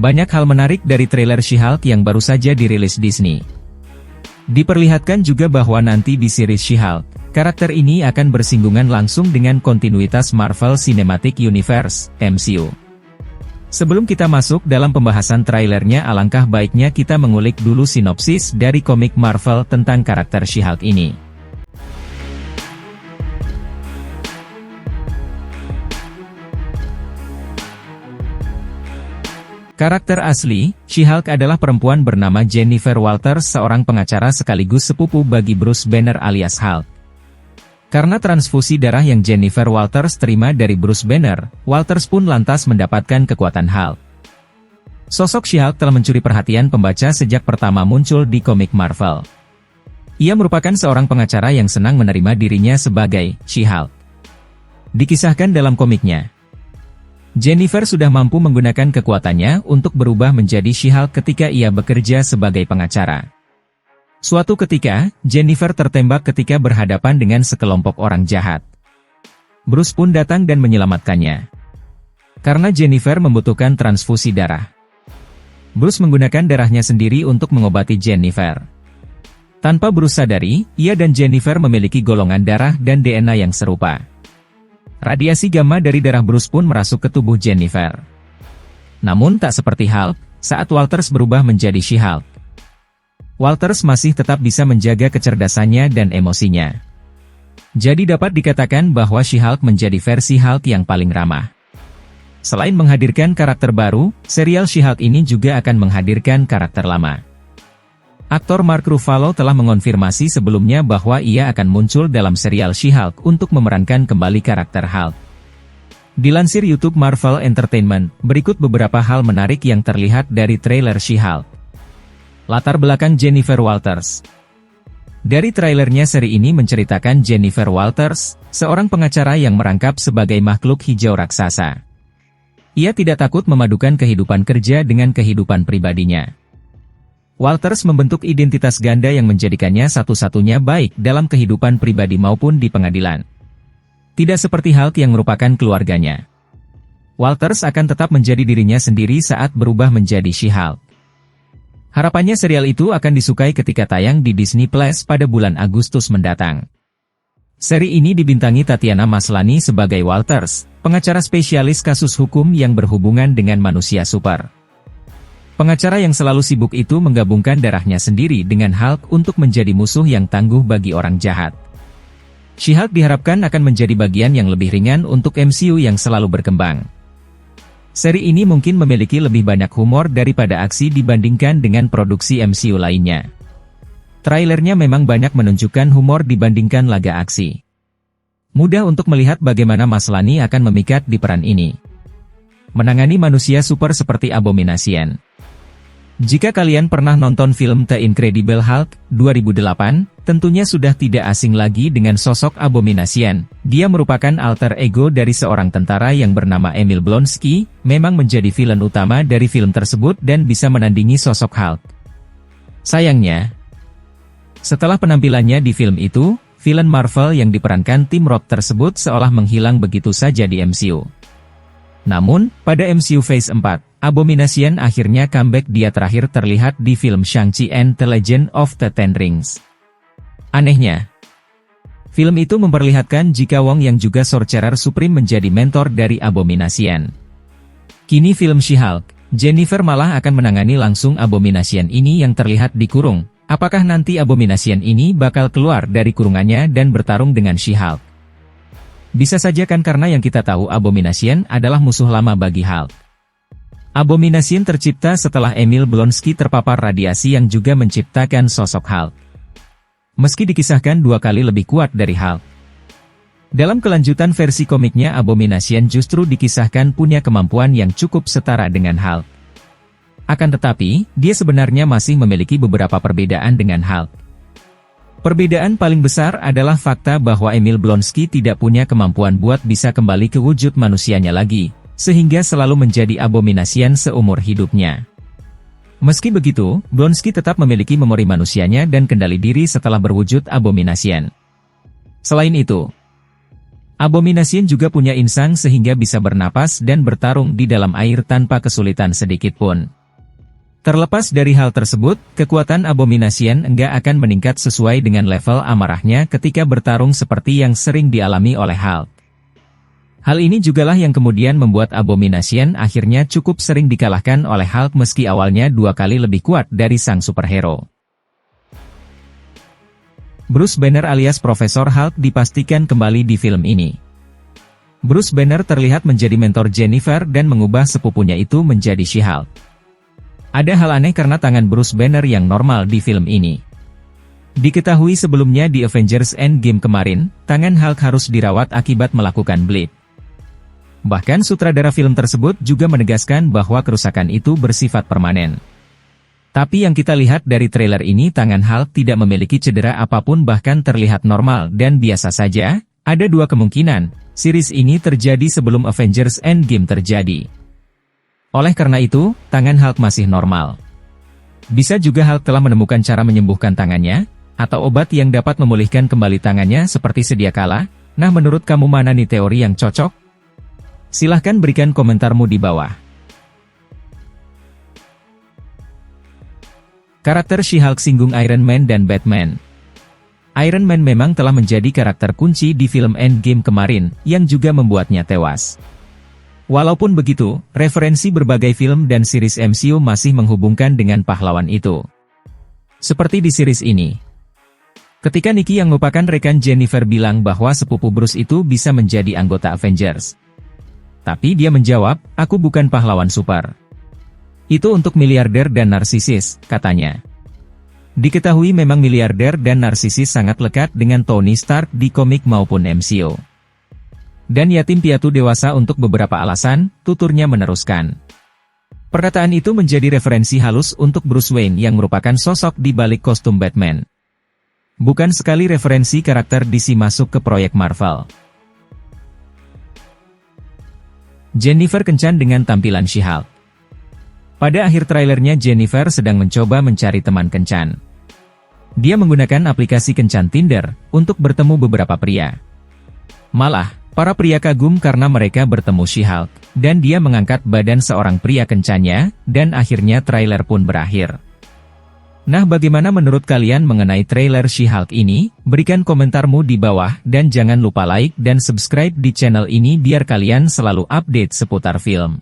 Banyak hal menarik dari trailer She-Hulk yang baru saja dirilis Disney. Diperlihatkan juga bahwa nanti di series She-Hulk, karakter ini akan bersinggungan langsung dengan kontinuitas Marvel Cinematic Universe, MCU. Sebelum kita masuk dalam pembahasan trailernya, alangkah baiknya kita mengulik dulu sinopsis dari komik Marvel tentang karakter She-Hulk ini. Karakter asli, She-Hulk adalah perempuan bernama Jennifer Walters, seorang pengacara sekaligus sepupu bagi Bruce Banner alias Hulk. Karena transfusi darah yang Jennifer Walters terima dari Bruce Banner, Walters pun lantas mendapatkan kekuatan Hulk. Sosok She-Hulk telah mencuri perhatian pembaca sejak pertama muncul di komik Marvel. Ia merupakan seorang pengacara yang senang menerima dirinya sebagai She-Hulk. Dikisahkan dalam komiknya, Jennifer sudah mampu menggunakan kekuatannya untuk berubah menjadi She-Hulk ketika ia bekerja sebagai pengacara. Suatu ketika, Jennifer tertembak ketika berhadapan dengan sekelompok orang jahat. Bruce pun datang dan menyelamatkannya. Karena Jennifer membutuhkan transfusi darah, Bruce menggunakan darahnya sendiri untuk mengobati Jennifer. Tanpa Bruce sadari, ia dan Jennifer memiliki golongan darah dan DNA yang serupa. Radiasi gamma dari darah Bruce pun merasuk ke tubuh Jennifer. Namun tak seperti Hulk, saat Walters berubah menjadi She-Hulk, Walters masih tetap bisa menjaga kecerdasannya dan emosinya. Jadi dapat dikatakan bahwa She-Hulk menjadi versi Hulk yang paling ramah. Selain menghadirkan karakter baru, serial She-Hulk ini juga akan menghadirkan karakter lama. Aktor Mark Ruffalo telah mengonfirmasi sebelumnya bahwa ia akan muncul dalam serial She-Hulk untuk memerankan kembali karakter Hulk. Dilansir YouTube Marvel Entertainment, berikut beberapa hal menarik yang terlihat dari trailer She-Hulk. Latar belakang Jennifer Walters. Dari trailernya, seri ini menceritakan Jennifer Walters, seorang pengacara yang merangkap sebagai makhluk hijau raksasa. Ia tidak takut memadukan kehidupan kerja dengan kehidupan pribadinya. Walters membentuk identitas ganda yang menjadikannya satu-satunya baik dalam kehidupan pribadi maupun di pengadilan. Tidak seperti Hulk yang merupakan keluarganya. Walters akan tetap menjadi dirinya sendiri saat berubah menjadi She-Hulk. Harapannya serial itu akan disukai ketika tayang di Disney Plus pada bulan Agustus mendatang. Seri ini dibintangi Tatiana Maslany sebagai Walters, pengacara spesialis kasus hukum yang berhubungan dengan manusia super. Pengacara yang selalu sibuk itu menggabungkan darahnya sendiri dengan Hulk untuk menjadi musuh yang tangguh bagi orang jahat. She-Hulk diharapkan akan menjadi bagian yang lebih ringan untuk MCU yang selalu berkembang. Seri ini mungkin memiliki lebih banyak humor daripada aksi dibandingkan dengan produksi MCU lainnya. Trailernya memang banyak menunjukkan humor dibandingkan laga aksi. Mudah untuk melihat bagaimana Maslany akan memikat di peran ini. Menangani manusia super seperti Abomination. Jika kalian pernah nonton film The Incredible Hulk 2008, tentunya sudah tidak asing lagi dengan sosok Abomination. Dia merupakan alter ego dari seorang tentara yang bernama Emil Blonsky, memang menjadi villain utama dari film tersebut dan bisa menandingi sosok Hulk. Sayangnya, setelah penampilannya di film itu, villain Marvel yang diperankan Tim Roth tersebut seolah menghilang begitu saja di MCU. Namun, pada MCU Phase 4, Abomination akhirnya comeback. Dia terakhir terlihat di film Shang-Chi and the Legend of the Ten Rings. Anehnya, film itu memperlihatkan jika Wong yang juga Sorcerer Supreme menjadi mentor dari Abomination. Kini film She-Hulk, Jennifer malah akan menangani langsung Abomination ini yang terlihat dikurung. Apakah nanti Abomination ini bakal keluar dari kurungannya dan bertarung dengan She-Hulk? Bisa saja kan, karena yang kita tahu Abomination adalah musuh lama bagi Hulk. Abomination tercipta setelah Emil Blonsky terpapar radiasi yang juga menciptakan sosok Hulk. Meski dikisahkan 2 kali lebih kuat dari Hulk. Dalam kelanjutan versi komiknya, Abomination justru dikisahkan punya kemampuan yang cukup setara dengan Hulk. Akan tetapi, dia sebenarnya masih memiliki beberapa perbedaan dengan Hulk. Perbedaan paling besar adalah fakta bahwa Emil Blonsky tidak punya kemampuan buat bisa kembali ke wujud manusianya lagi, sehingga selalu menjadi Abomination seumur hidupnya. Meski begitu, Blonsky tetap memiliki memori manusianya dan kendali diri setelah berwujud Abomination. Selain itu, Abomination juga punya insang sehingga bisa bernapas dan bertarung di dalam air tanpa kesulitan sedikit pun. Terlepas dari hal tersebut, kekuatan Abomination enggak akan meningkat sesuai dengan level amarahnya ketika bertarung seperti yang sering dialami oleh Hulk. Hal ini jugalah yang kemudian membuat Abomination akhirnya cukup sering dikalahkan oleh Hulk meski awalnya 2 kali lebih kuat dari sang superhero. Bruce Banner alias Profesor Hulk dipastikan kembali di film ini. Bruce Banner terlihat menjadi mentor Jennifer dan mengubah sepupunya itu menjadi She-Hulk. Ada hal aneh karena tangan Bruce Banner yang normal di film ini. Diketahui sebelumnya di Avengers Endgame kemarin, tangan Hulk harus dirawat akibat melakukan bleed. Bahkan sutradara film tersebut juga menegaskan bahwa kerusakan itu bersifat permanen. Tapi yang kita lihat dari trailer ini tangan Hulk tidak memiliki cedera apapun bahkan terlihat normal dan biasa saja. Ada 2 kemungkinan, series ini terjadi sebelum Avengers Endgame terjadi. Oleh karena itu, tangan Hulk masih normal. Bisa juga Hulk telah menemukan cara menyembuhkan tangannya, atau obat yang dapat memulihkan kembali tangannya seperti sedia kala. Nah, menurut kamu mana nih teori yang cocok? Silahkan berikan komentarmu di bawah. Karakter She-Hulk singgung Iron Man dan Batman. Iron Man memang telah menjadi karakter kunci di film Endgame kemarin, yang juga membuatnya tewas. Walaupun begitu, referensi berbagai film dan series MCU masih menghubungkan dengan pahlawan itu. Seperti di series ini. Ketika Nikki yang merupakan rekan Jennifer bilang bahwa sepupu Bruce itu bisa menjadi anggota Avengers. Tapi dia menjawab, aku bukan pahlawan super. Itu untuk miliarder dan narsisis, katanya. Diketahui memang miliarder dan narsisis sangat lekat dengan Tony Stark di komik maupun MCU. Dan yatim piatu dewasa untuk beberapa alasan, tuturnya meneruskan. Perkataan itu menjadi referensi halus untuk Bruce Wayne yang merupakan sosok di balik kostum Batman. Bukan sekali referensi karakter DC masuk ke proyek Marvel. Jennifer kencan dengan tampilan She-Hulk. Pada akhir trailernya Jennifer sedang mencoba mencari teman kencan. Dia menggunakan aplikasi kencan Tinder untuk bertemu beberapa pria. Malah, para pria kagum karena mereka bertemu She-Hulk, dan dia mengangkat badan seorang pria kencannya, dan akhirnya trailer pun berakhir. Nah, bagaimana menurut kalian mengenai trailer She-Hulk ini? Berikan komentarmu di bawah, dan jangan lupa like dan subscribe di channel ini biar kalian selalu update seputar film.